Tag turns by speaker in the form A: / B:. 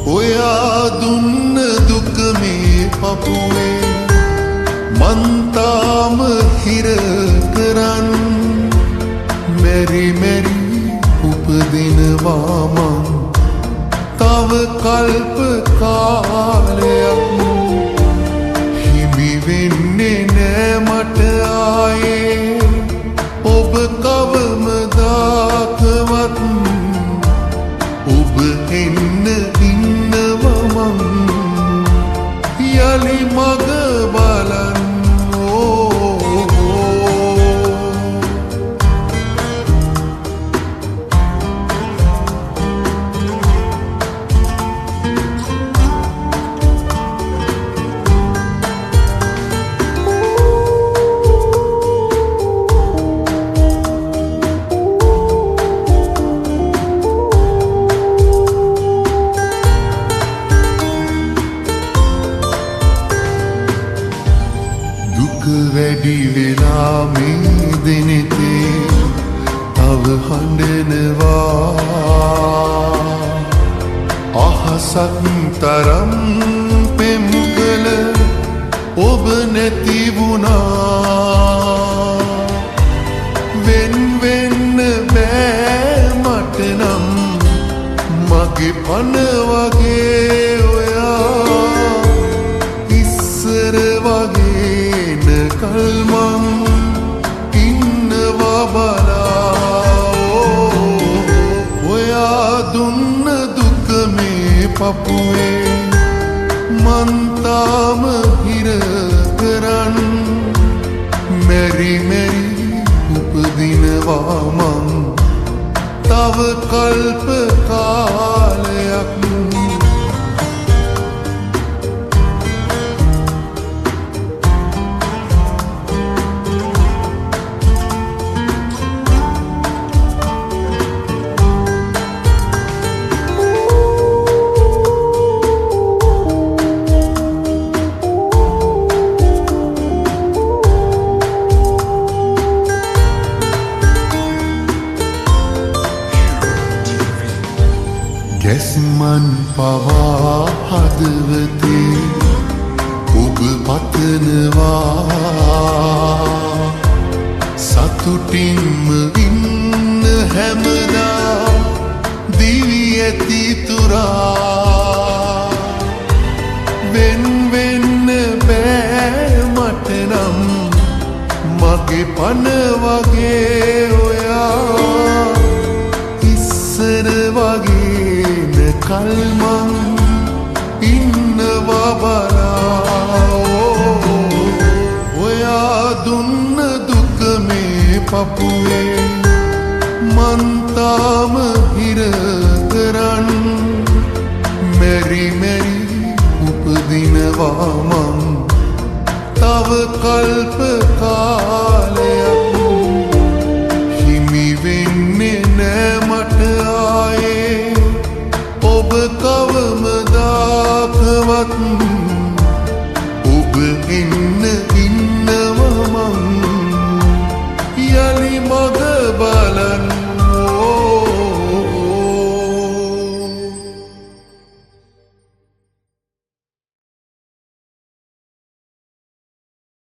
A: ඔයා දුන්න දුක මේ පපුවේ මං තාම හිර කරන් මෙරි මෙරි උපදිනවා මං තව කල්ප කාලයක් හිමි වෙන්නේ නෑ මට ආයේ ඔබ කවමදාකවත් ඔබ එන්න යලි මග බලන් වැඩි වෙලා මේ දිනෙතේ තව හඬනවා අහසක් තරම් පෙම් කළ ඔබ නැති වුණා වෙන් වෙන්න බෑ මට නම් මගේ පන වගේ ඔයා ඉස්සර වගේ කල්මං ඉන්නවා බලා ඔයා දුන්න දුක මේ පපුවේ මං තාම හිර කරන් මෙරි මෙරි උපදිනවා මං තව කල්ප කාලයක් ගැස්මන් පවා හදවතේ ඔබ පතනවා සතුටින්ම ඉන්න හැමදා දිවි ඇති තුරා වෙන් වෙන්න බෑ මට නම් මගේ පන වගේ ඔයා ඉස්සර වගේ කල්මං ඉන්නවා බලා ඔයා දුන්න දුක මේ පපුවේ මං තාම හිර කරන් මෙරි මෙරි උපදිනවා මං තව කල්ප කාලයක් හිමි වෙන්නේ නෑ මට ආයේ ඔබ කවමදාකවත්